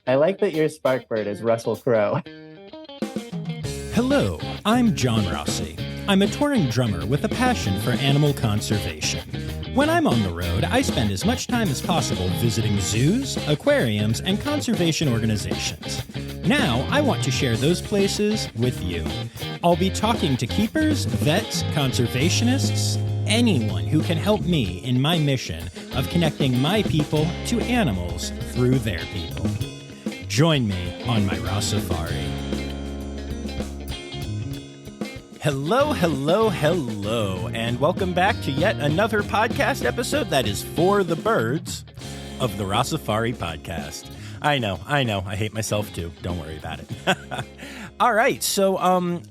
I like that your spark bird is Russell Crowe. Hello, I'm John Rossi. I'm a touring drummer with a passion for animal conservation. When I'm on the road, I spend as much time as possible visiting zoos, aquariums, and conservation organizations. Now, I want to share those places with you. I'll be talking to keepers, vets, conservationists, anyone who can help me in my mission of connecting my people to animals through their people. Join me on my Rossifari. Hello, hello, hello, and welcome back to yet another podcast episode that is for the birds of the Rossifari podcast. I know, I hate myself too. Don't worry about it. All right, so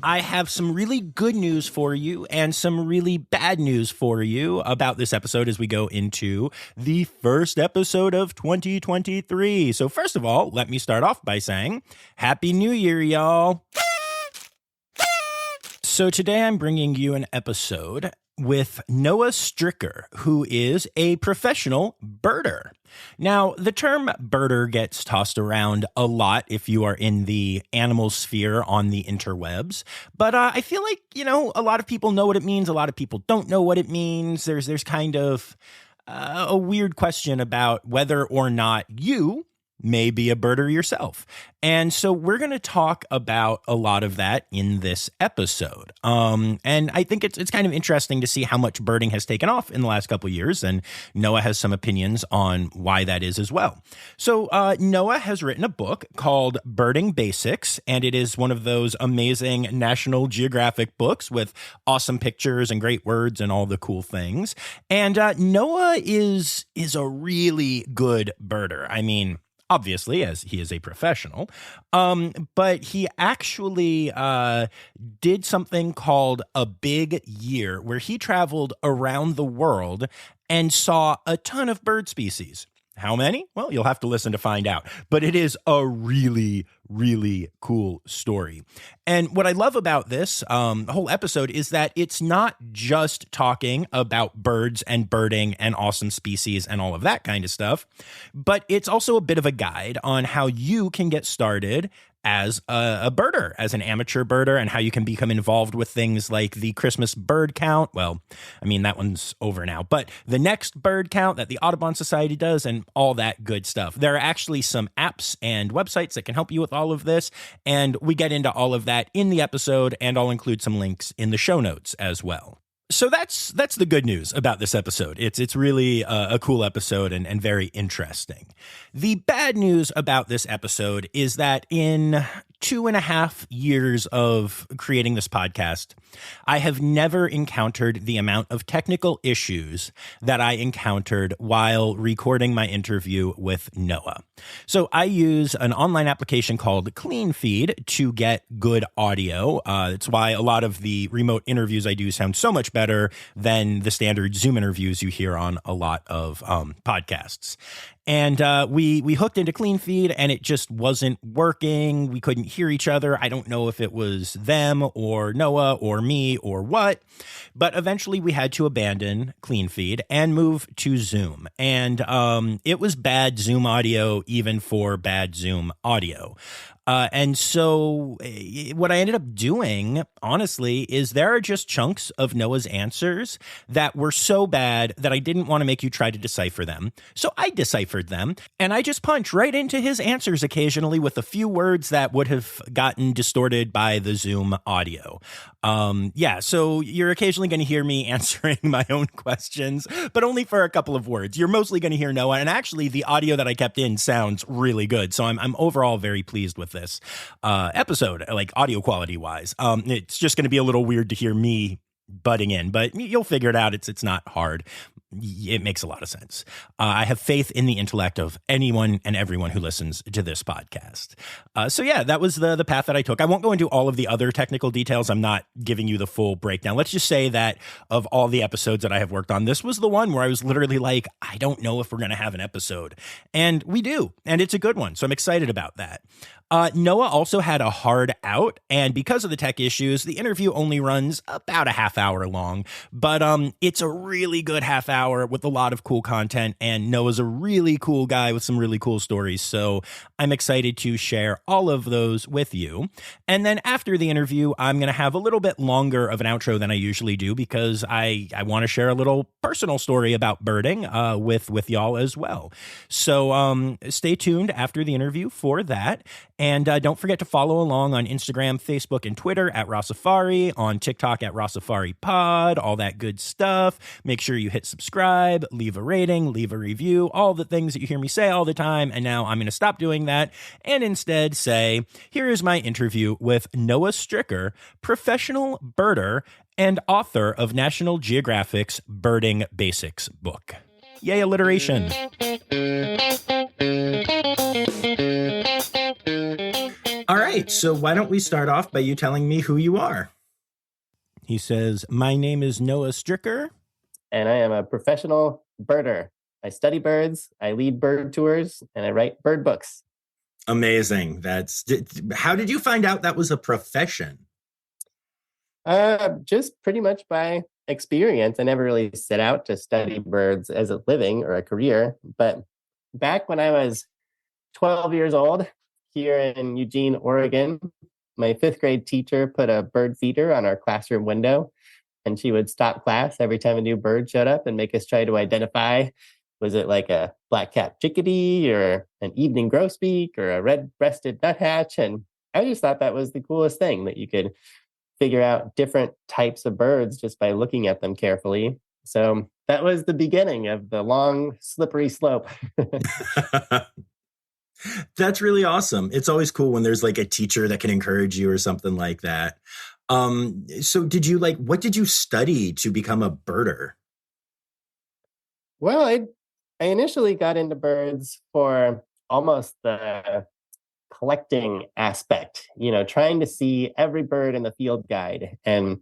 I have some really good news for you and some really bad news for you about this episode as we go into the first episode of 2023. So first of all, let me start off by saying Happy New Year, y'all. So today I'm bringing you an episode with Noah Strycker, who is a professional birder. Now, the term birder gets tossed around a lot if you are in the animal sphere on the interwebs, but I feel like, a lot of people know what it means. A lot of people don't know what it means. There's kind of a weird question about whether or not you may be a birder yourself. And so we're going to talk about a lot of that in this episode. And I think it's kind of interesting to see how much birding has taken off in the last couple of years. And Noah has some opinions on why that is as well. So Noah has written a book called Birding Basics, and it is one of those amazing National Geographic books with awesome pictures and great words and all the cool things. And Noah is a really good birder. I mean, obviously, as he is a professional, but he actually did something called a big year where he traveled around the world and saw a ton of bird species. How many? Well, you'll have to listen to find out. But it is a really, really cool story. And what I love about this whole episode is that it's not just talking about birds and birding and awesome species and all of that kind of stuff, but it's also a bit of a guide on how you can get started as a birder, as an amateur birder, and how you can become involved with things like the Christmas bird count. Well, I mean, that one's over now, but the next bird count that the Audubon Society does and all that good stuff. There are actually some apps and websites that can help you with all of this, and we get into all of that in the episode, and I'll include some links in the show notes as well. So that's the good news about this episode. It's really a cool episode and very interesting. The bad news about this episode is that in 2.5 years of creating this podcast, I have never encountered the amount of technical issues that I encountered while recording my interview with Noah. So I use an online application called CleanFeed to get good audio. It's why a lot of the remote interviews I do sound so much better than the standard Zoom interviews you hear on a lot of podcasts. And we hooked into CleanFeed and it just wasn't working. We couldn't hear each other. I don't know if it was them or Noah or me or what, but eventually we had to abandon CleanFeed and move to Zoom. And it was bad Zoom audio, even for bad Zoom audio. And so what I ended up doing, honestly, is there are just chunks of Noah's answers that were so bad that I didn't want to make you try to decipher them. So I deciphered them, and I just punch right into his answers occasionally with a few words that would have gotten distorted by the Zoom audio. So you're occasionally going to hear me answering my own questions, but only for a couple of words. You're mostly going to hear Noah, and actually the audio that I kept in sounds really good. So I'm overall very pleased with this episode, like audio quality wise. It's just going to be a little weird to hear me butting in, but you'll figure it out. It's not hard. It makes a lot of sense. I have faith in the intellect of anyone and everyone who listens to this podcast. That was the path that I took. I won't go into all of the other technical details. I'm not giving you the full breakdown. Let's just say that of all the episodes that I have worked on, this was the one where I was literally like, I don't know if we're going to have an episode. And we do. And it's a good one. So I'm excited about that. Noah also had a hard out, and because of the tech issues, the interview only runs about a half hour long, but it's a really good half hour. hour with a lot of cool content. And Noah's a really cool guy with some really cool stories. So I'm excited to share all of those with you. And then after the interview, I'm going to have a little bit longer of an outro than I usually do because I want to share a little personal story about birding with y'all as well. So stay tuned after the interview for that. And don't forget to follow along on Instagram, Facebook, and Twitter at Rossifari, on TikTok at Rossifari Pod, all that good stuff. Make sure you hit subscribe, leave a rating, leave a review, all the things that you hear me say all the time. And now I'm going to stop doing that and instead say, here is my interview with Noah Strycker, professional birder and author of National Geographic's Birding Basics book. Yay, alliteration. All right, so why don't we start off by you telling me who you are? He says, my name is Noah Strycker. And I am a professional birder. I study birds, I lead bird tours, and I write bird books. Amazing. How did you find out that was a profession? Just pretty much by experience. I never really set out to study birds as a living or a career. But back when I was 12 years old, here in Eugene, Oregon, my fifth grade teacher put a bird feeder on our classroom window, and she would stop class every time a new bird showed up and make us try to identify, was it like a black-capped chickadee or an evening grosbeak or a red-breasted nuthatch? And I just thought that was the coolest thing, that you could figure out different types of birds just by looking at them carefully. So that was the beginning of the long, slippery slope. That's really awesome. It's always cool when there's like a teacher that can encourage you or something like that. So what did you study to become a birder? Well, I initially got into birds for almost the collecting aspect, trying to see every bird in the field guide and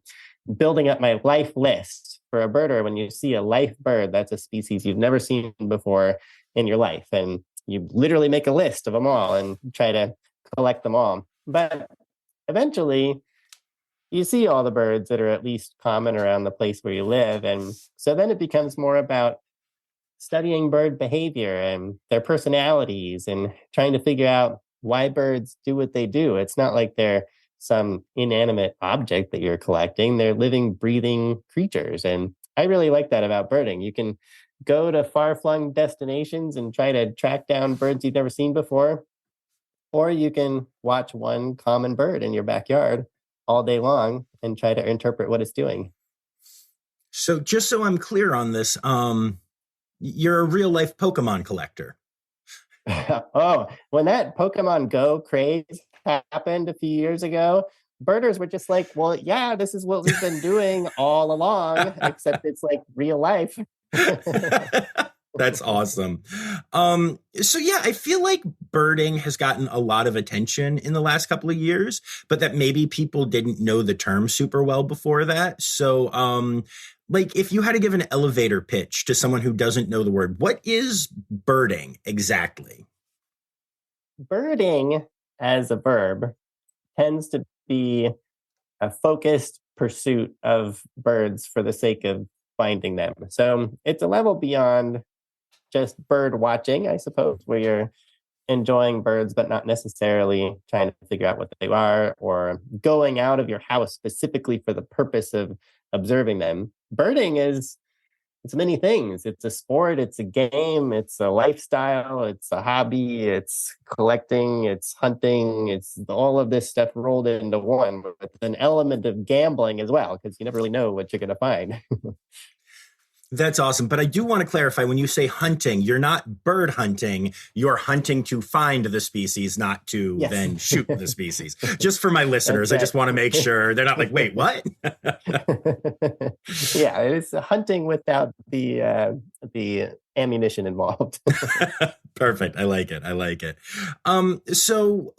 building up my life list. For a birder, when you see a life bird, that's a species you've never seen before in your life. And you literally make a list of them all and try to collect them all. But eventually, you see all the birds that are at least common around the place where you live. And so then it becomes more about studying bird behavior and their personalities and trying to figure out why birds do what they do. It's not like they're some inanimate object that you're collecting. They're living, breathing creatures. And I really like that about birding. You can go to far-flung destinations and try to track down birds you've never seen before, or you can watch one common bird in your backyard all day long and try to interpret what it's doing. So just so I'm clear on this, you're a real life Pokemon collector. Oh, when that Pokemon Go craze happened a few years ago, birders were just like, well, yeah, this is what we've been doing all along, except it's like real life. That's awesome. So yeah, I feel like birding has gotten a lot of attention in the last couple of years, but that maybe people didn't know the term super well before that. So if you had to give an elevator pitch to someone who doesn't know the word, what is birding exactly? Birding as a verb tends to be a focused pursuit of birds for the sake of finding them. So it's a level beyond just bird watching, I suppose, where you're enjoying birds, but not necessarily trying to figure out what they are or going out of your house specifically for the purpose of observing them. Birding it's many things. It's a sport, it's a game, it's a lifestyle, it's a hobby, it's collecting, it's hunting, it's all of this stuff rolled into one with an element of gambling as well, because you never really know what you're going to find. That's awesome. But I do want to clarify, when you say hunting, you're not bird hunting. You're hunting to find the species, not to then shoot the species. Just for my listeners, I just want to make sure they're not like, wait, what? Yeah, it's hunting without the ammunition involved. Perfect. I like it. So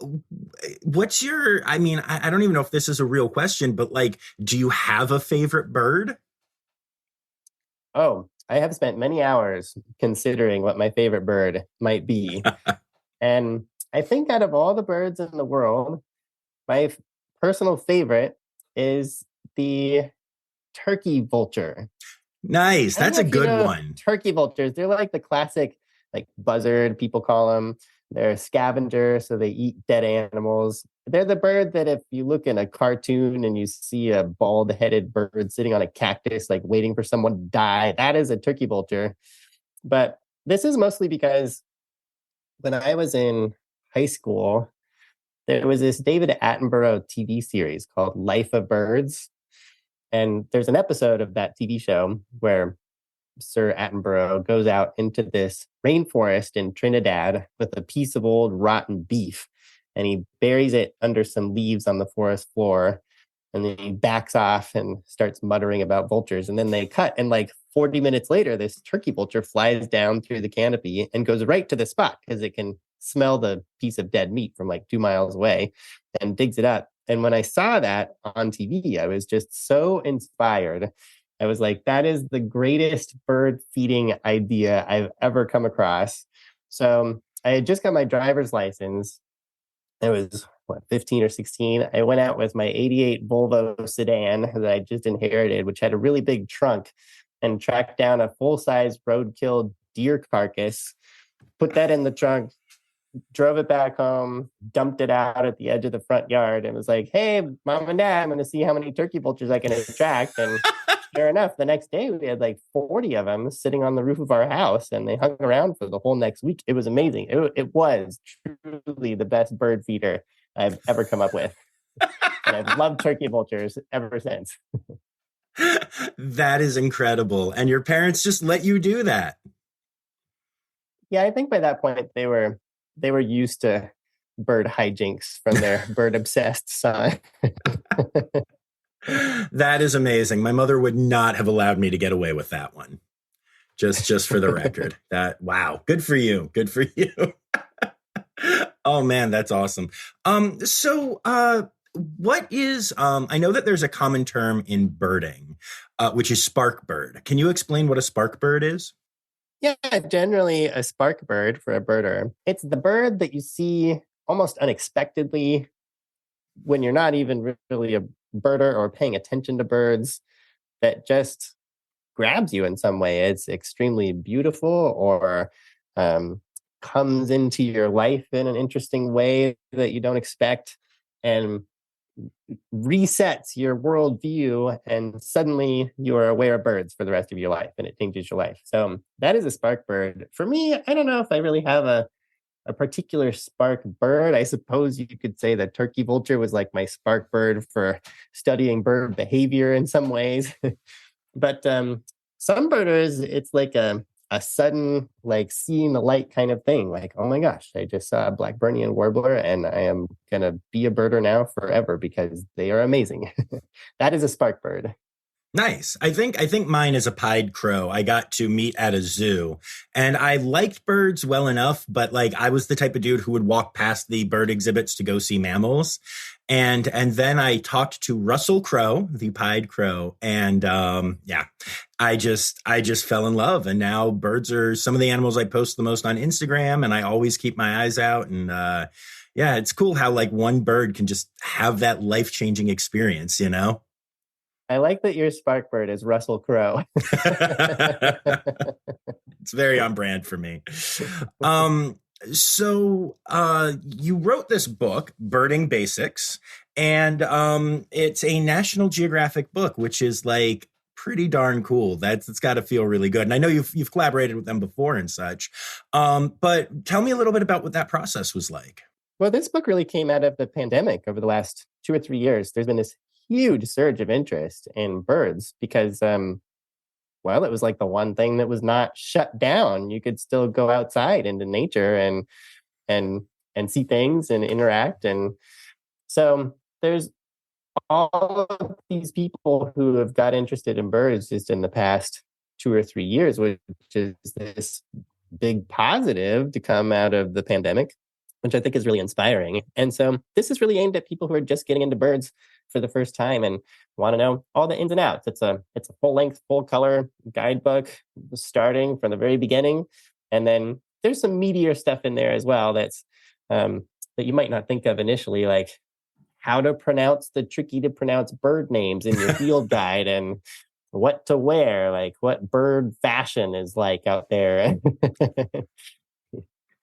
what's I don't even know if this is a real question, but do you have a favorite bird? Oh, I have spent many hours considering what my favorite bird might be. And I think out of all the birds in the world, my personal favorite is the turkey vulture. Nice. I don't That's know a if you good know one. turkey vultures. They're like the classic, like buzzard, people call them. They're a scavenger, so they eat dead animals. They're the bird that if you look in a cartoon and you see a bald-headed bird sitting on a cactus, like waiting for someone to die, that is a turkey vulture. But this is mostly because when I was in high school, there was this David Attenborough TV series called Life of Birds. And there's an episode of that TV show where Sir Attenborough goes out into this rainforest in Trinidad with a piece of old rotten beef and he buries it under some leaves on the forest floor. And then he backs off and starts muttering about vultures. And then they cut. And like 40 minutes later, this turkey vulture flies down through the canopy and goes right to the spot because it can smell the piece of dead meat from like 2 miles away and digs it up. And when I saw that on TV, I was just so inspired. I was like, that is the greatest bird feeding idea I've ever come across. So I had just got my driver's license. I was, what, 15 or 16. I went out with my 88 Volvo sedan that I just inherited, which had a really big trunk, and tracked down a full-size roadkill deer carcass, put that in the trunk, drove it back home, dumped it out at the edge of the front yard, and was like, hey, mom and dad, I'm going to see how many turkey vultures I can attract. And sure enough, the next day we had like 40 of them sitting on the roof of our house, and they hung around for the whole next week. It was amazing. It was truly the best bird feeder I've ever come up with. And I've loved turkey vultures ever since. That is incredible. And your parents just let you do that. Yeah, I think by that point they were used to bird hijinks from their bird obsessed son. That is amazing. My mother would not have allowed me to get away with that one. Just for the record. That wow, good for you. Good for you. Oh man, that's awesome. What is I know that there's a common term in birding, which is spark bird. Can you explain what a spark bird is? Yeah, generally a spark bird for a birder. It's the bird that you see almost unexpectedly when you're not even really a birder or paying attention to birds, that just grabs you in some way. It's extremely beautiful or um, comes into your life in an interesting way that you don't expect and resets your worldview. And suddenly you are aware of birds for the rest of your life and it changes your life. So that is a spark bird. For me, I don't know if I really have a particular spark bird. I suppose you could say that turkey vulture was like my spark bird for studying bird behavior in some ways. But some birders, it's like a sudden, like seeing the light kind of thing. Like, oh my gosh, I just saw a Blackburnian warbler and I am going to be a birder now forever because they are amazing. That is a spark bird. Nice. I think mine is a pied crow. I got to meet at a zoo and I liked birds well enough, but like I was the type of dude who would walk past the bird exhibits to go see mammals. And then I talked to Russell Crowe, the pied crow, and yeah, I just fell in love. And now birds are some of the animals I post the most on Instagram, and I always keep my eyes out. And yeah, it's cool how like one bird can just have that life-changing experience, you know? I like that your spark bird is Russell Crowe. It's very on brand for me. You wrote this book, Birding Basics, and it's a National Geographic book, which is like pretty darn cool. It's got to feel really good. And I know you've collaborated with them before and such. But tell me a little bit about what that process was like. Well, this book really came out of the pandemic over the last 2 or 3 years. There's been this huge surge of interest in birds because well, it was like the one thing that was not shut down. You could still go outside into nature and see things and interact. And so there's all of these people who have got interested in birds just in the past 2 or 3 years, which is this big positive to come out of the pandemic, which I think is really inspiring. And so this is really aimed at people who are just getting into birds for the first time and want to know all the ins and outs. It's a full length, full color guidebook starting from the very beginning. And then there's some meatier stuff in there as well that's that you might not think of initially, like how to pronounce the tricky to pronounce bird names in your field guide and what to wear, like what bird fashion is like out there.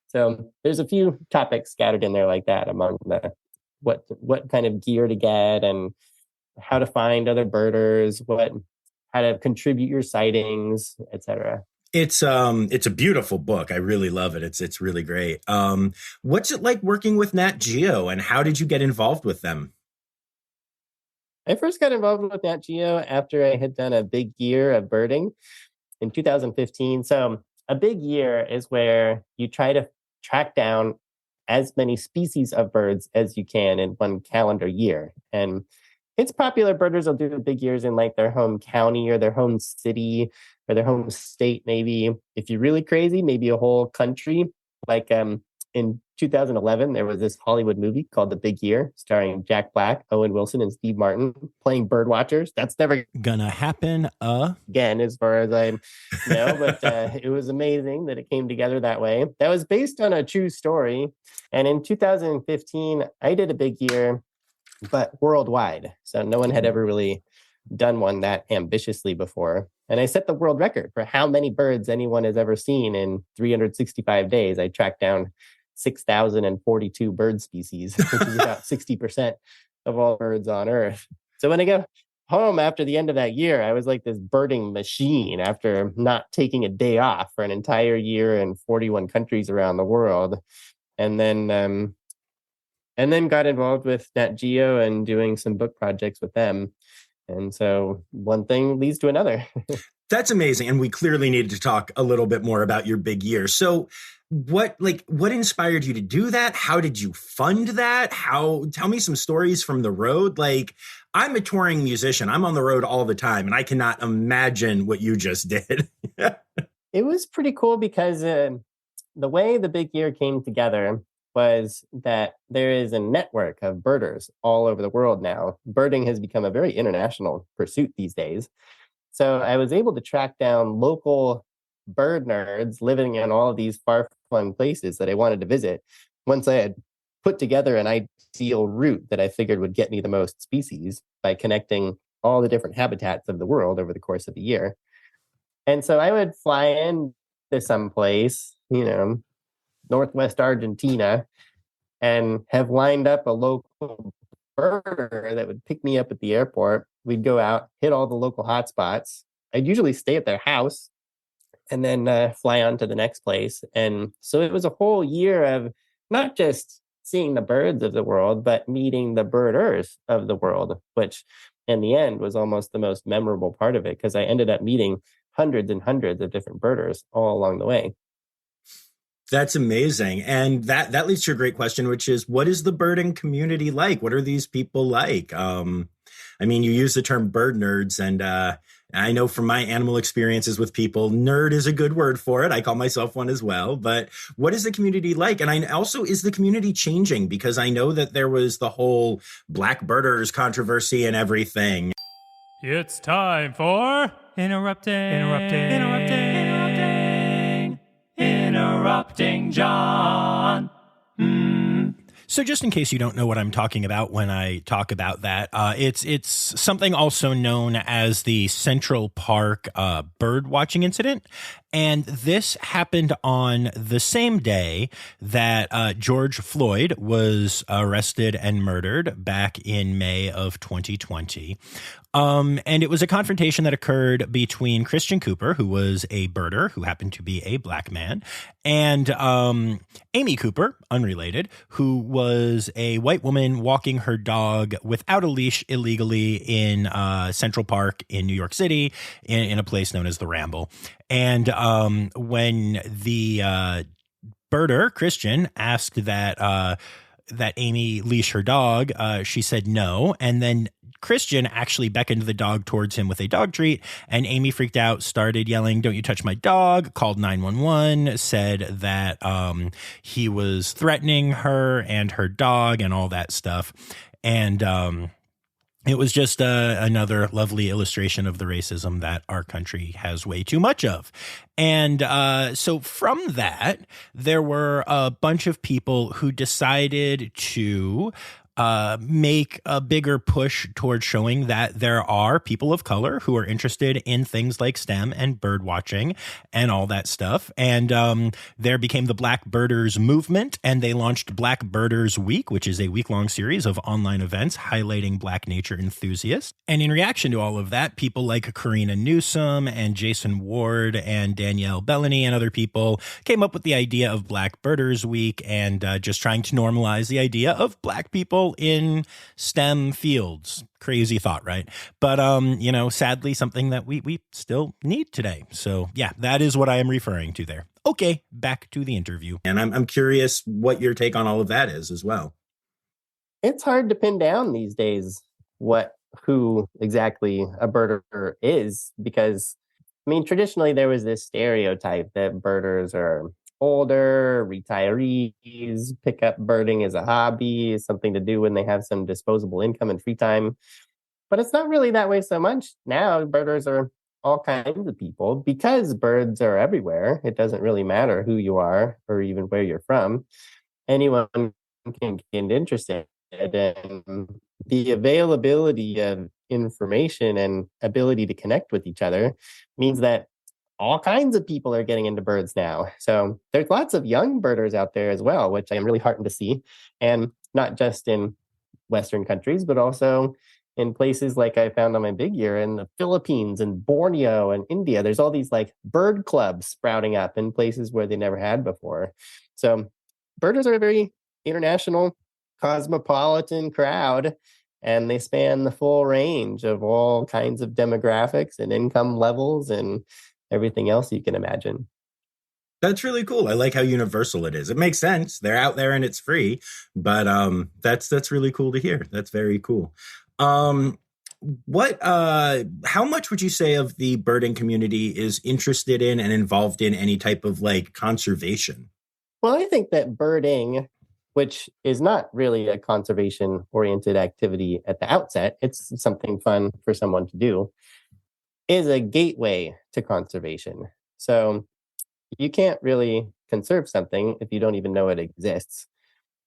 So there's a few topics scattered in there like that among the what kind of gear to get and how to find other birders, what how to contribute your sightings, etc. It's a beautiful book. I really love it. It's really great. What's it like working with Nat Geo, and how did you get involved with them? I first got involved with Nat Geo after I had done a big year of birding in 2015. So a big year is where you try to track down as many species of birds as you can in one calendar year. And it's popular. Birders will do big years in like their home county or their home city or their home state, maybe. If you're really crazy, maybe a whole country. Like in 2011, there was this Hollywood movie called The Big Year, starring Jack Black, Owen Wilson, and Steve Martin playing bird watchers. That's never Gonna happen again, as far as I know, but it was amazing that it came together that way. That was based on a true story. And in 2015, I did a big year, but worldwide. So no one had ever really done one that ambitiously before. And I set the world record for how many birds anyone has ever seen in 365 days. I tracked down 6,042 bird species, which is about 60% of all birds on Earth. So when I go home after the end of that year, I was like this birding machine after not taking a day off for an entire year in 41 countries around the world. And then got involved with Nat Geo and doing some book projects with them. And so one thing leads to another. That's amazing. And we clearly needed to talk a little bit more about your big year. So what inspired you to do that? How did you fund that? Tell me some stories from the road. Like, I'm a touring musician. I'm on the road all the time, and I cannot imagine what you just did. It was pretty cool because the way the big year came together was that there is a network of birders all over the world now. Birding has become a very international pursuit these days. So I was able to track down local bird nerds living in all of these far-flung places that I wanted to visit. Once I had put together an ideal route that I figured would get me the most species by connecting all the different habitats of the world over the course of the year. And so I would fly in to some place, Northwest Argentina, and have lined up a local birder that would pick me up at the airport. We'd go out, hit all the local hotspots. I'd usually stay at their house and then fly on to the next place. And so it was a whole year of not just seeing the birds of the world, but meeting the birders of the world, which in the end was almost the most memorable part of it, because I ended up meeting hundreds and hundreds of different birders all along the way. That's amazing. And that leads to a great question, which is, what is the birding community like? What are these people like? You use the term bird nerds, and I know from my animal experiences with people, nerd is a good word for it. I call myself one as well. But what is the community like? And is the community changing? Because I know that there was the whole black birders controversy and everything. It's time for Interrupting John. So just in case you don't know what I'm talking about when I talk about that, it's something also known as the Central Park bird watching incident. And this happened on the same day that George Floyd was arrested and murdered back in May of 2020. And it was a confrontation that occurred between Christian Cooper, who was a birder, who happened to be a black man, and Amy Cooper, unrelated, who was a white woman walking her dog without a leash illegally in Central Park in New York City, in a place known as the Ramble. And when the birder, Christian, asked that Amy leash her dog, she said no. And then Christian actually beckoned the dog towards him with a dog treat, and Amy freaked out, started yelling, "Don't you touch my dog," called 911, said that he was threatening her and her dog and all that stuff. And it was just another lovely illustration of the racism that our country has way too much of. And so from that, there were a bunch of people who decided to make a bigger push towards showing that there are people of color who are interested in things like STEM and bird watching and all that stuff. And there became the Black Birders movement, and they launched Black Birders Week, which is a week-long series of online events highlighting Black nature enthusiasts. And in reaction to all of that, people like Karina Newsom and Jason Ward and Danielle Bellany and other people came up with the idea of Black Birders Week, and just trying to normalize the idea of Black people in STEM fields. Crazy thought, right? But, sadly, something that we still need today. So, yeah, that is what I am referring to there. Okay, back to the interview. And I'm curious what your take on all of that is as well. It's hard to pin down these days who exactly a birder is, because, traditionally there was this stereotype that birders are older, retirees, pick up birding as a hobby, something to do when they have some disposable income and free time. But it's not really that way so much. Now, birders are all kinds of people because birds are everywhere. It doesn't really matter who you are or even where you're from. Anyone can get interested. And the availability of information and ability to connect with each other means that all kinds of people are getting into birds now. So there's lots of young birders out there as well, which I am really heartened to see. And not just in Western countries, but also in places like I found on my big year in the Philippines and Borneo and India. There's all these like bird clubs sprouting up in places where they never had before. So birders are a very international, cosmopolitan crowd, and they span the full range of all kinds of demographics and income levels and everything else you can imagine. That's really cool. I like how universal it is. It makes sense. They're out there and it's free, but that's really cool to hear. That's very cool. How much would you say of the birding community is interested in and involved in any type of like conservation? Well, I think that birding, which is not really a conservation-oriented activity at the outset, it's something fun for someone to do, is a gateway to conservation. So you can't really conserve something if you don't even know it exists.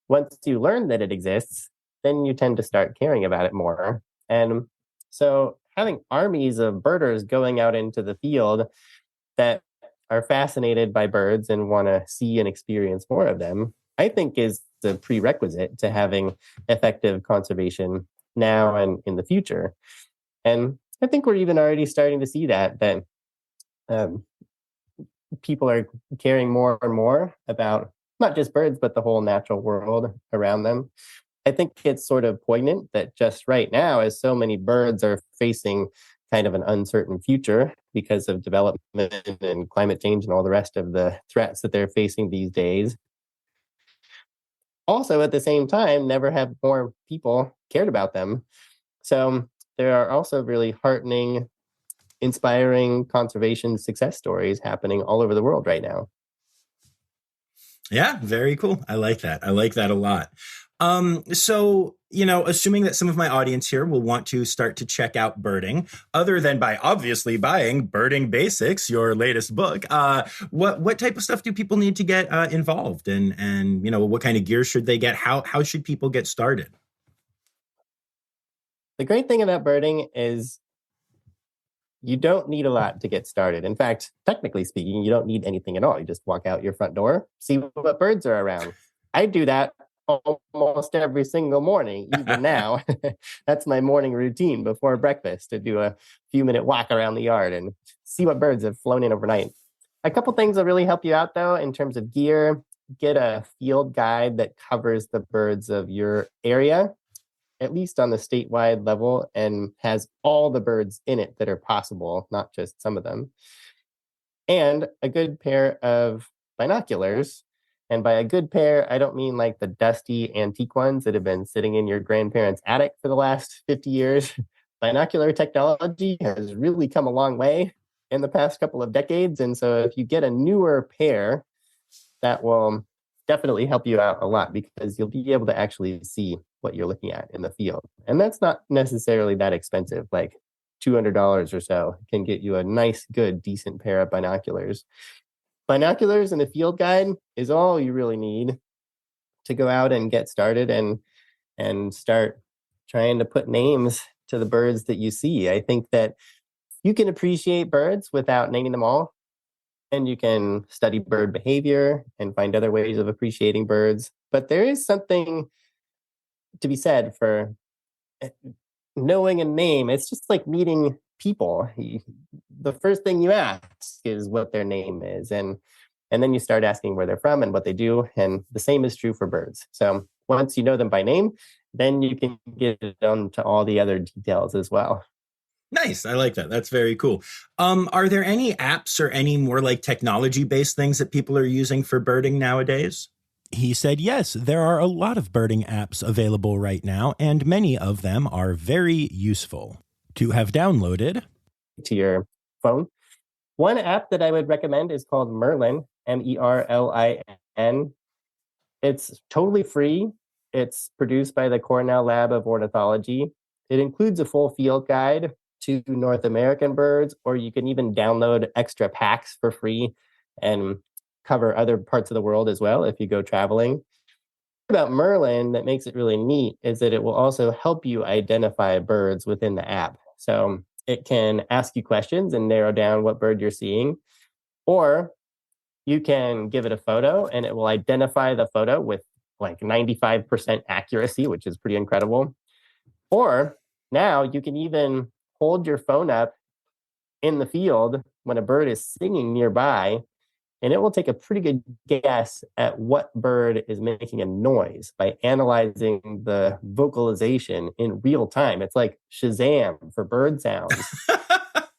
Once you learn that it exists, then you tend to start caring about it more. And so having armies of birders going out into the field that are fascinated by birds and want to see and experience more of them, I think is the prerequisite to having effective conservation now and in the future. And I think we're even already starting to see that people are caring more and more about not just birds, but the whole natural world around them. I think it's sort of poignant that just right now, as so many birds are facing kind of an uncertain future because of development and climate change and all the rest of the threats that they're facing these days, also at the same time, never have more people cared about them. So there are also really heartening, inspiring conservation success stories happening all over the world right now. Yeah, very cool. I like that. I like that a lot. So, assuming that some of my audience here will want to start to check out birding, other than by obviously buying Birding Basics, your latest book, what type of stuff do people need to get involved in? And, what kind of gear should they get? How should people get started? The great thing about birding is you don't need a lot to get started. In fact, technically speaking, you don't need anything at all. You just walk out your front door, see what birds are around. I do that almost every single morning, even now. That's my morning routine before breakfast, to do a few-minute walk around the yard and see what birds have flown in overnight. A couple things will really help you out, though, in terms of gear. Get a field guide that covers the birds of your area, at least on the statewide level, and has all the birds in it that are possible, not just some of them. And a good pair of binoculars. And by a good pair, I don't mean like the dusty antique ones that have been sitting in your grandparents' attic for the last 50 years. Binocular technology has really come a long way in the past couple of decades. And so if you get a newer pair, that will definitely help you out a lot, because you'll be able to actually see what you're looking at in the field. And that's not necessarily that expensive, like $200 or so can get you a nice, good, decent pair of binoculars. Binoculars and a field guide is all you really need to go out and get started. And and start trying to put names to the birds that you see. I think that you can appreciate birds without naming them all, and you can study bird behavior and find other ways of appreciating birds. But there is something to be said for knowing a name. It's just like meeting people. The first thing you ask is what their name is, and then you start asking where they're from and what they do. And the same is true for birds. So once you know them by name, then you can get on to all the other details as well. Nice. I like that. That's very cool. Are there any apps or any more like technology-based things that people are using for birding nowadays? He said, yes, there are a lot of birding apps available right now, and many of them are very useful to have downloaded to your phone. One app that I would recommend is called Merlin, Merlin. It's totally free. It's produced by the Cornell Lab of Ornithology. It includes a full field guide to North American birds, or you can even download extra packs for free and cover other parts of the world as well if you go traveling. About Merlin that makes it really neat is that it will also help you identify birds within the app. So it can ask you questions and narrow down what bird you're seeing, or you can give it a photo and it will identify the photo with like 95% accuracy, which is pretty incredible. Or now you can even hold your phone up in the field when a bird is singing nearby, and it will take a pretty good guess at what bird is making a noise by analyzing the vocalization in real time. It's like Shazam for bird sounds.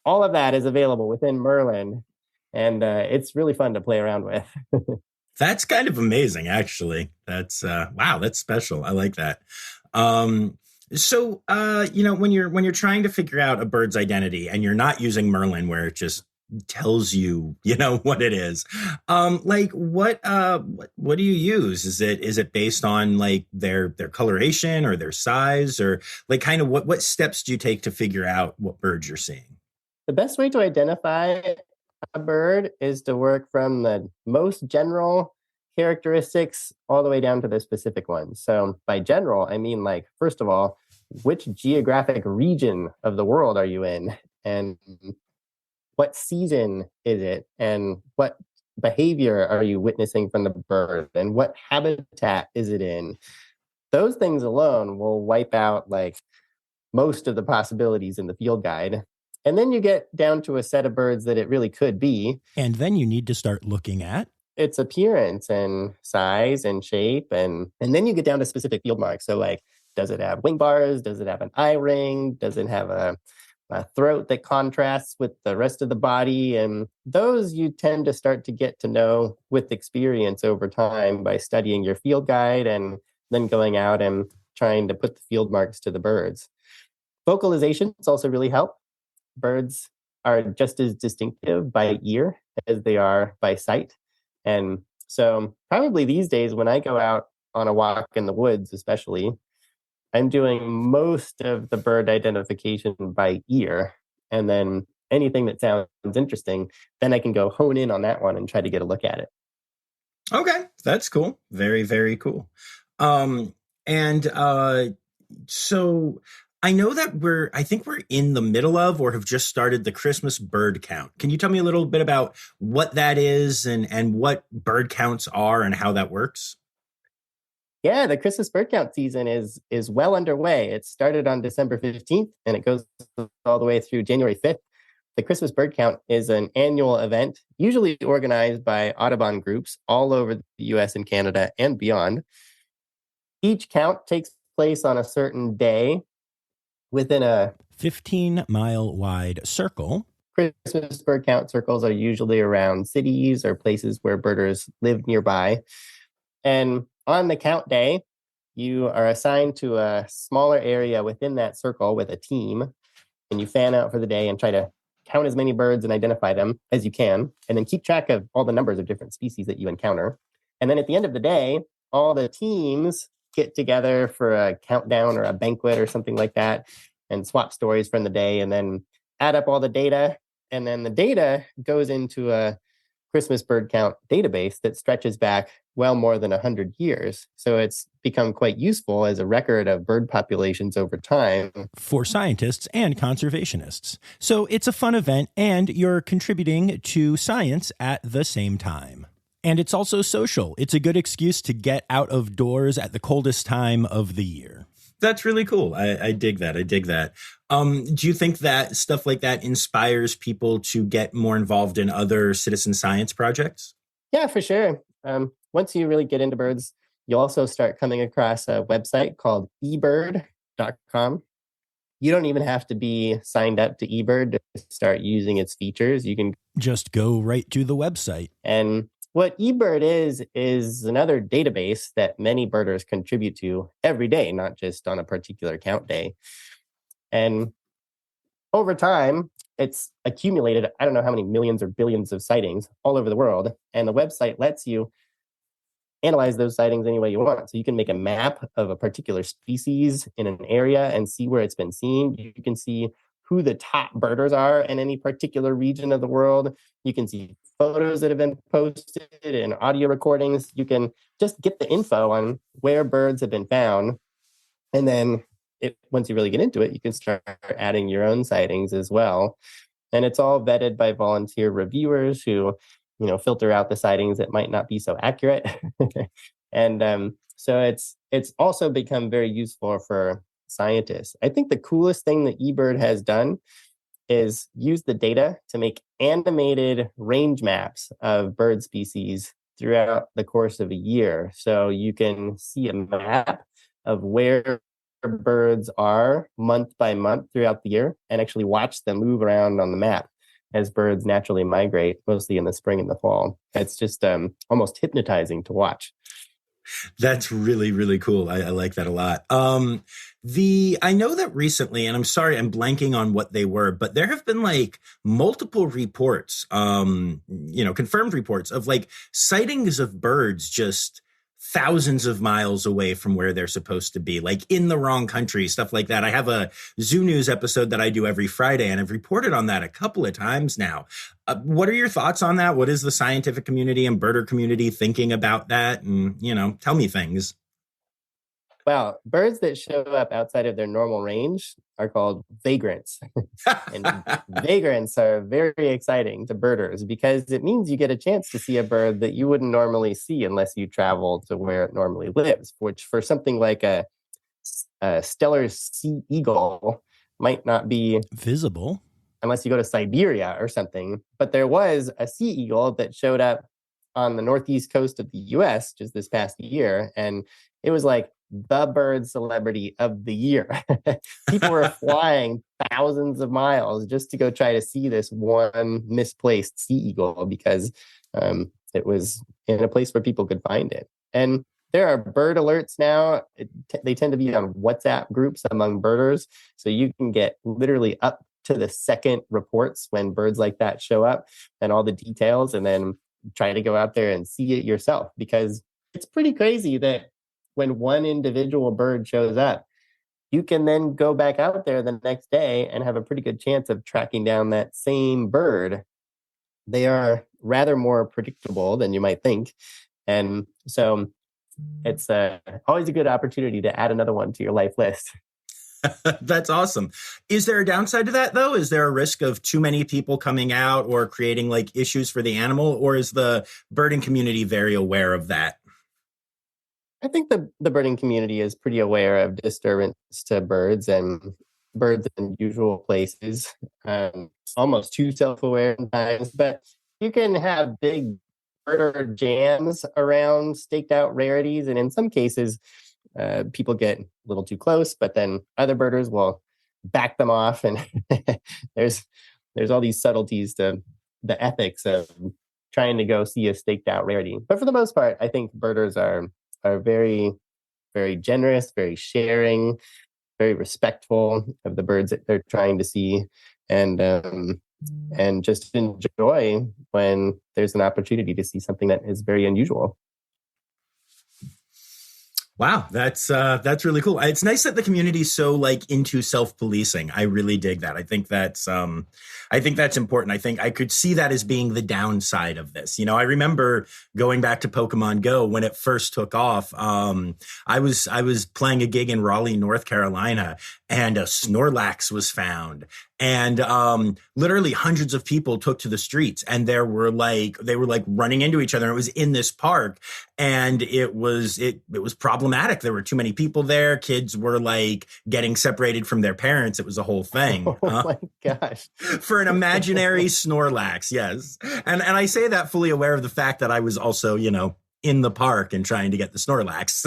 All of that is available within Merlin, and it's really fun to play around with. That's kind of amazing, actually. That's wow, that's special. I like that. When you're trying to figure out a bird's identity and you're not using Merlin where it just tells you, what it is. What do you use? Is it based on like their coloration or their size, or like kind of what steps do you take to figure out what birds you're seeing? The best way to identify a bird is to work from the most general characteristics all the way down to the specific ones. So by general, I mean, like, first of all, which geographic region of the world are you in? And what season is it? And what behavior are you witnessing from the bird? And what habitat is it in? Those things alone will wipe out like most of the possibilities in the field guide. And then you get down to a set of birds that it really could be. And then you need to start looking at its appearance and size and shape. And then you get down to specific field marks. So like, does it have wing bars? Does it have an eye ring? Does it have a throat that contrasts with the rest of the body? And those you tend to start to get to know with experience over time by studying your field guide and then going out and trying to put the field marks to the birds. Vocalizations also really help. Birds are just as distinctive by ear as they are by sight. And so probably these days when I go out on a walk in the woods, especially, I'm doing most of the bird identification by ear. And then anything that sounds interesting, then I can go hone in on that one and try to get a look at it. Okay, that's cool. Very, very cool. So I know that I think we're in the middle of or have just started the Christmas bird count. Can you tell me a little bit about what that is and what bird counts are and how that works? Yeah, the Christmas bird count season is well underway. It started on December 15th and it goes all the way through January 5th. The Christmas bird count is an annual event, usually organized by Audubon groups all over the US and Canada and beyond. Each count takes place on a certain day within a 15-mile wide circle. Christmas bird count circles are usually around cities or places where birders live nearby. And on the count day, you are assigned to a smaller area within that circle with a team, and you fan out for the day and try to count as many birds and identify them as you can, and then keep track of all the numbers of different species that you encounter. And then at the end of the day, all the teams get together for a countdown or a banquet or something like that and swap stories from the day and then add up all the data. And then the data goes into a Christmas bird count database that stretches back well more than 100 years. So it's become quite useful as a record of bird populations over time. For scientists and conservationists. So it's a fun event, and you're contributing to science at the same time. And it's also social. It's a good excuse to get out of doors at the coldest time of the year. That's really cool. I dig that. Do you think that stuff like that inspires people to get more involved in other citizen science projects? Yeah, for sure. Once you really get into birds, you'll also start coming across a website called ebird.com. You don't even have to be signed up to eBird to start using its features. You can just go right to the website. And what eBird is another database that many birders contribute to every day, not just on a particular count day. And over time, it's accumulated, I don't know how many millions or billions of sightings all over the world. And the website lets you analyze those sightings any way you want. So you can make a map of a particular species in an area and see where it's been seen. You can see who the top birders are in any particular region of the world. You can see photos that have been posted and audio recordings. You can just get the info on where birds have been found. And then once you really get into it, you can start adding your own sightings as well. And it's all vetted by volunteer reviewers who, filter out the sightings that might not be so accurate. And so it's also become very useful for scientists. I think the coolest thing that eBird has done is use the data to make animated range maps of bird species throughout the course of a year. So you can see a map of where birds are month by month throughout the year and actually watch them move around on the map as birds naturally migrate, mostly in the spring and the fall. It's just almost hypnotizing to watch. That's really, really cool. I like that a lot. I know that recently, and I'm sorry, I'm blanking on what they were, but there have been like multiple reports, confirmed reports of like sightings of birds just thousands of miles away from where they're supposed to be, like in the wrong country, stuff like that. I have a Zoo News episode that I do every Friday, and I've reported on that a couple of times now. What are your thoughts on that? What is the scientific community and birder community thinking about that? And, tell me things. Well, birds that show up outside of their normal range are called vagrants. And vagrants are very exciting to birders because it means you get a chance to see a bird that you wouldn't normally see unless you travel to where it normally lives, which for something like a stellar sea eagle might not be visible unless you go to Siberia or something. But there was a sea eagle that showed up on the northeast coast of the US just this past year, and it was like the bird celebrity of the year. People were flying thousands of miles just to go try to see this one misplaced sea eagle because it was in a place where people could find it. And there are bird alerts now. They tend to be on WhatsApp groups among birders. So you can get literally up to the second reports when birds like that show up and all the details, and then try to go out there and see it yourself, because it's pretty crazy that when one individual bird shows up, you can then go back out there the next day and have a pretty good chance of tracking down that same bird. They are rather more predictable than you might think. And so it's always a good opportunity to add another one to your life list. That's awesome. Is there a downside to that, though? Is there a risk of too many people coming out or creating like issues for the animal? Or is the birding community very aware of that? I think the birding community is pretty aware of disturbance to birds and birds in usual places. Almost too self-aware sometimes, but you can have big birder jams around staked out rarities. And in some cases, people get a little too close, but then other birders will back them off. And there's all these subtleties to the ethics of trying to go see a staked out rarity. But for the most part, I think birders are very, very generous, very sharing, very respectful of the birds that they're trying to see, and just enjoy when there's an opportunity to see something that is very unusual. Wow, that's really cool. It's nice that the community's so like into self-policing. I really dig that. I think that's important. I think I could see that as being the downside of this. You know, I remember going back to Pokemon Go when it first took off. I was playing a gig in Raleigh, North Carolina, and a Snorlax was found. And literally hundreds of people took to the streets, and they were like running into each other. It was in this park, and it was problematic. There were too many people there. Kids were like getting separated from their parents. It was a whole thing. Oh my gosh. For an imaginary Snorlax, yes. And I say that fully aware of the fact that I was also, you know, in the park and trying to get the Snorlax.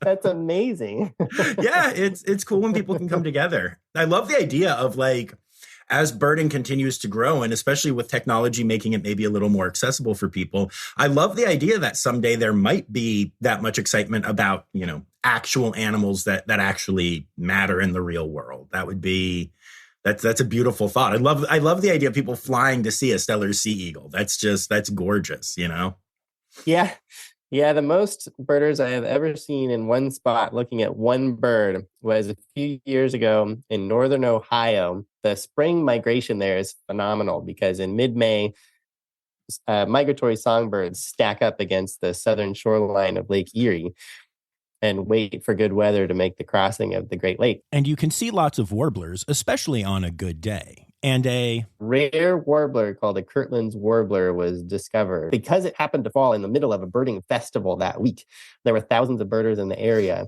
That's amazing. Yeah, it's cool when people can come together. I love the idea of like, as birding continues to grow, and especially with technology making it maybe a little more accessible for people, I love the idea that someday there might be that much excitement about, you know, actual animals that actually matter in the real world. That's a beautiful thought. I love the idea of people flying to see a Steller sea eagle. That's gorgeous, you know? Yeah. Yeah. The most birders I have ever seen in one spot looking at one bird was a few years ago in northern Ohio. The spring migration there is phenomenal because in mid-May, migratory songbirds stack up against the southern shoreline of Lake Erie and wait for good weather to make the crossing of the Great Lake. And you can see lots of warblers, especially on a good day. And a rare warbler called a Kirtland's warbler was discovered. Because it happened to fall in the middle of a birding festival that week, there were thousands of birders in the area.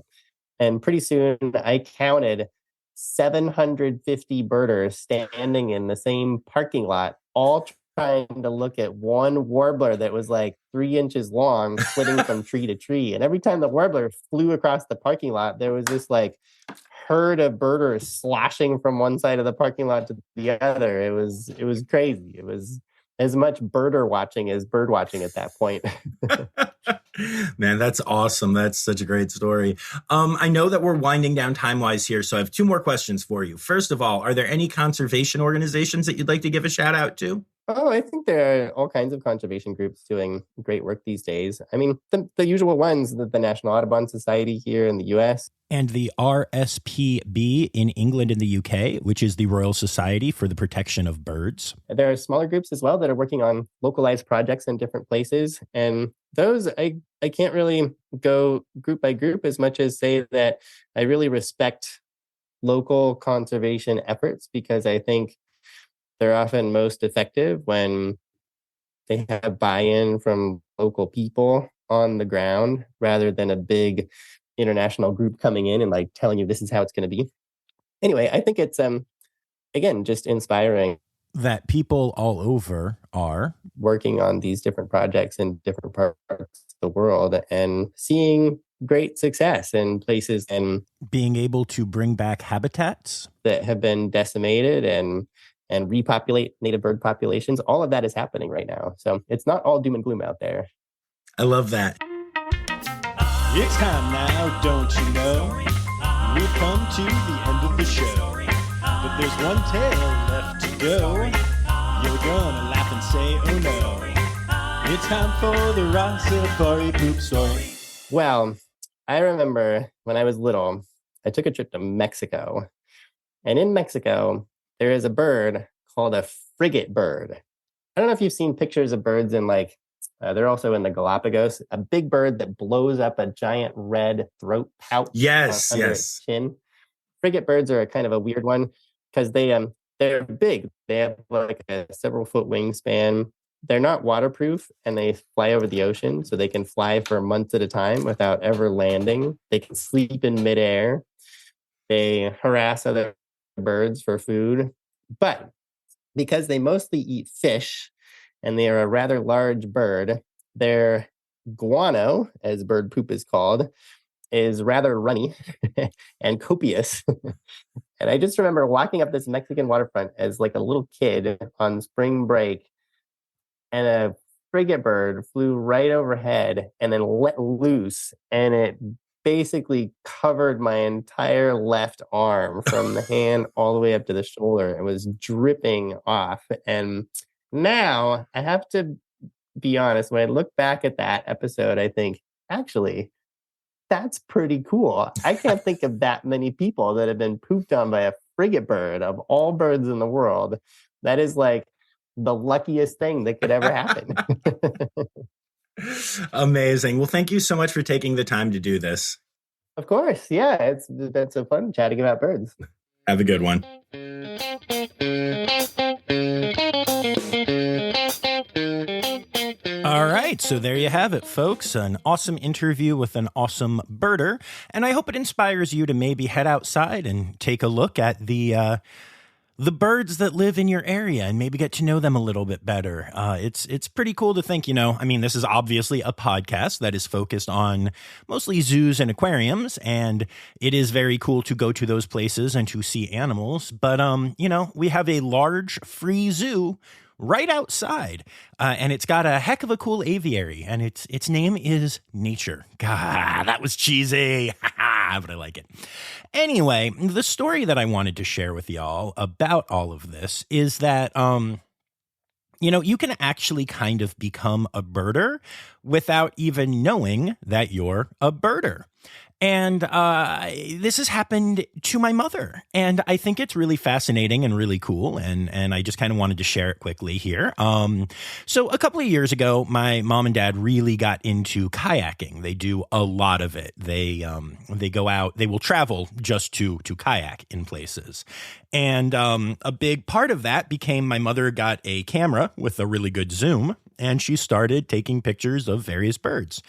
And pretty soon I counted 750 birders standing in the same parking lot, all trying to look at one warbler that was like 3 inches long, flitting from tree to tree. And every time the warbler flew across the parking lot, there was this like herd of birders sloshing from one side of the parking lot to the other. It was crazy. It was as much birder watching as bird watching at that point. Man, that's awesome. That's such a great story. I know that we're winding down time-wise here, so I have two more questions for you. First of all, are there any conservation organizations that you'd like to give a shout out to? Oh, I think there are all kinds of conservation groups doing great work these days. I mean, the usual ones, the National Audubon Society here in the US. And the RSPB in England and the UK, which is the Royal Society for the Protection of Birds. There are smaller groups as well that are working on localized projects in different places. And those, I can't really go group by group as much as say that I really respect local conservation efforts because I think they're often most effective when they have buy-in from local people on the ground rather than a big international group coming in and like telling you this is how it's going to be. Anyway, I think it's again just inspiring that people all over are working on these different projects in different parts of the world and seeing great success in places and being able to bring back habitats that have been decimated and repopulate native bird populations. All of that is happening right now. So it's not all doom and gloom out there. I love that. It's time now, don't you know? We've come to the end of the show. But there's one tale left to go. You're gonna laugh and say, oh no. It's time for the Rossifari poop story. Well, I remember when I was little, I took a trip to Mexico. And in Mexico, there is a bird called a frigate bird. I don't know if you've seen pictures of birds in like, they're also in the Galapagos, a big bird that blows up a giant red throat pouch. Yes, under yes. its chin. Frigate birds are a kind of a weird one because they're big. They have like a several foot wingspan. They're not waterproof and they fly over the ocean, so they can fly for months at a time without ever landing. They can sleep in midair. They harass other birds for food. But because they mostly eat fish and they are a rather large bird, their guano, as bird poop is called, is rather runny and copious. And I just remember walking up this Mexican waterfront as like a little kid on spring break, and a frigate bird flew right overhead and then let loose, and it basically covered my entire left arm from the hand all the way up to the shoulder. It was dripping off. And now I have to be honest, when I look back at that episode, I think, actually, that's pretty cool. I can't think of that many people that have been pooped on by a frigate bird of all birds in the world. That is like the luckiest thing that could ever happen. Amazing. Well, thank you so much for taking the time to do this. Of course. Yeah, that's so fun chatting about birds. Have a good one. All right, so there you have it, folks. An awesome interview with an awesome birder, and I hope it inspires you to maybe head outside and take a look at the birds that live in your area and maybe get to know them a little bit better. It's pretty cool to think, I mean, this is obviously a podcast that is focused on mostly zoos and aquariums, and it is very cool to go to those places and to see animals. But, we have a large free zoo right outside, and it's got a heck of a cool aviary, and its name is Nature. God, that was cheesy, but I like it. Anyway, the story that I wanted to share with y'all about all of this is that, you can actually kind of become a birder without even knowing that you're a birder. And this has happened to my mother, and I think it's really fascinating and really cool, and I just kind of wanted to share it quickly here. So a couple of years ago, my mom and dad really got into kayaking. They do a lot of it. They go out, they will travel just to kayak in places. And a big part of that became my mother got a camera with a really good zoom, and she started taking pictures of various birds.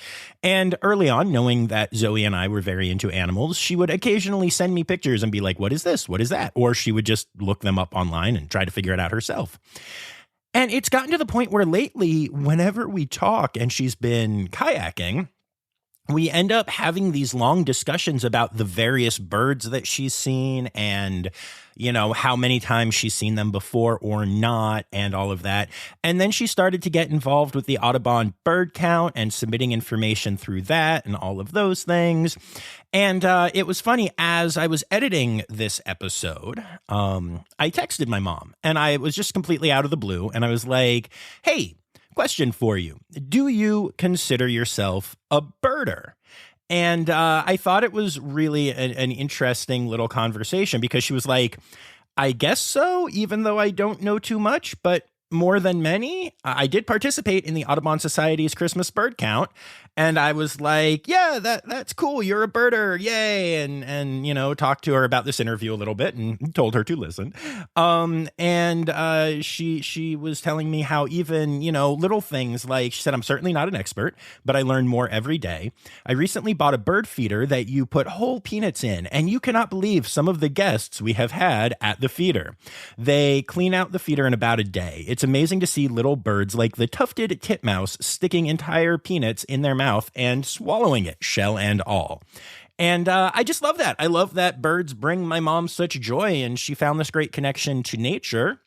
And early on, knowing that Zoe and I were very into animals, she would occasionally send me pictures and be like, what is this? What is that? Or she would just look them up online and try to figure it out herself. And it's gotten to the point where lately, whenever we talk and she's been kayaking, we end up having these long discussions about the various birds that she's seen and, how many times she's seen them before or not and all of that. And then she started to get involved with the Audubon bird count and submitting information through that and all of those things. And it was funny, as I was editing this episode, I texted my mom, and I was just completely out of the blue. And I was like, hey, question for you. Do you consider yourself a birder? And I thought it was really an interesting little conversation, because she was like, I guess so, even though I don't know too much, but more than many, I did participate in the Audubon Society's Christmas bird count. And I was like, yeah, that's cool. You're a birder. Yay. And talked to her about this interview a little bit and told her to listen. She was telling me how even, little things like, she said, I'm certainly not an expert, but I learn more every day. I recently bought a bird feeder that you put whole peanuts in, and you cannot believe some of the guests we have had at the feeder. They clean out the feeder in about a day. It's amazing to see little birds like the tufted titmouse sticking entire peanuts in their mouth and swallowing it, shell and all. And I just love that. I love that birds bring my mom such joy, and she found this great connection to nature.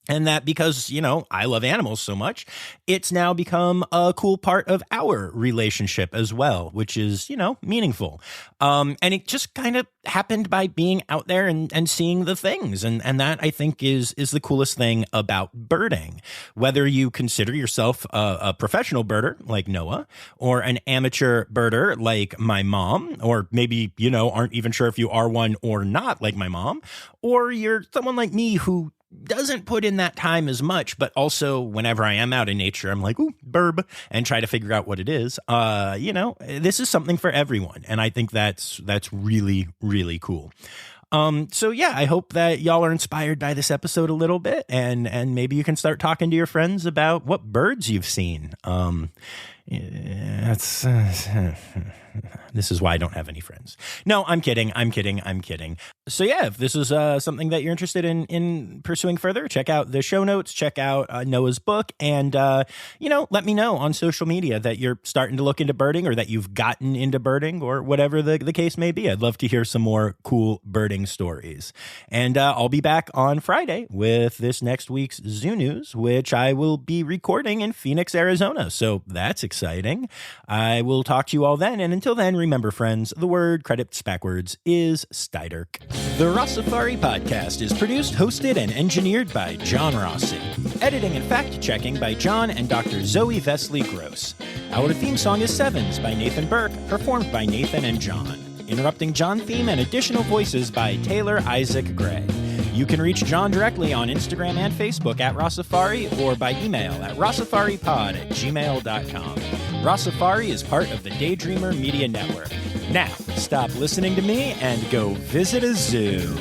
And that because, I love animals so much, it's now become a cool part of our relationship as well, which is, meaningful. And it just kind of happened by being out there and seeing the things. And that, I think, is the coolest thing about birding. Whether you consider yourself a professional birder like Noah, or an amateur birder like my mom, or maybe, aren't even sure if you are one or not like my mom, or you're someone like me who doesn't put in that time as much, but also whenever I am out in nature, I'm like, ooh, burb, and try to figure out what it is. This is something for everyone. And I think that's really, really cool. So yeah, I hope that y'all are inspired by this episode a little bit, and maybe you can start talking to your friends about what birds you've seen. This is why I don't have any friends. No, I'm kidding. So yeah, if this is something that you're interested in pursuing further, check out the show notes, check out Noah's book, and let me know on social media that you're starting to look into birding, or that you've gotten into birding, or whatever the case may be. I'd love to hear some more cool birding stories. And I'll be back on Friday with this next week's Zoo News, which I will be recording in Phoenix, Arizona. So that's exciting. exciting. I will talk to you all then. And until then, remember, friends, the word credits backwards is Steiderk. The Rossifari podcast is produced, hosted, and engineered by John Rossi. Editing and fact-checking by John and Dr. Zoe Vesley Gross. Our theme song is Sevens by Nathan Burke, performed by Nathan and John. Interrupting John theme and additional voices by Taylor Isaac Gray. You can reach John directly on Instagram and Facebook at Rossifari or by email at rossifaripod@gmail.com. Rossifari is part of the Daydreamer Media Network. Now, stop listening to me and go visit a zoo.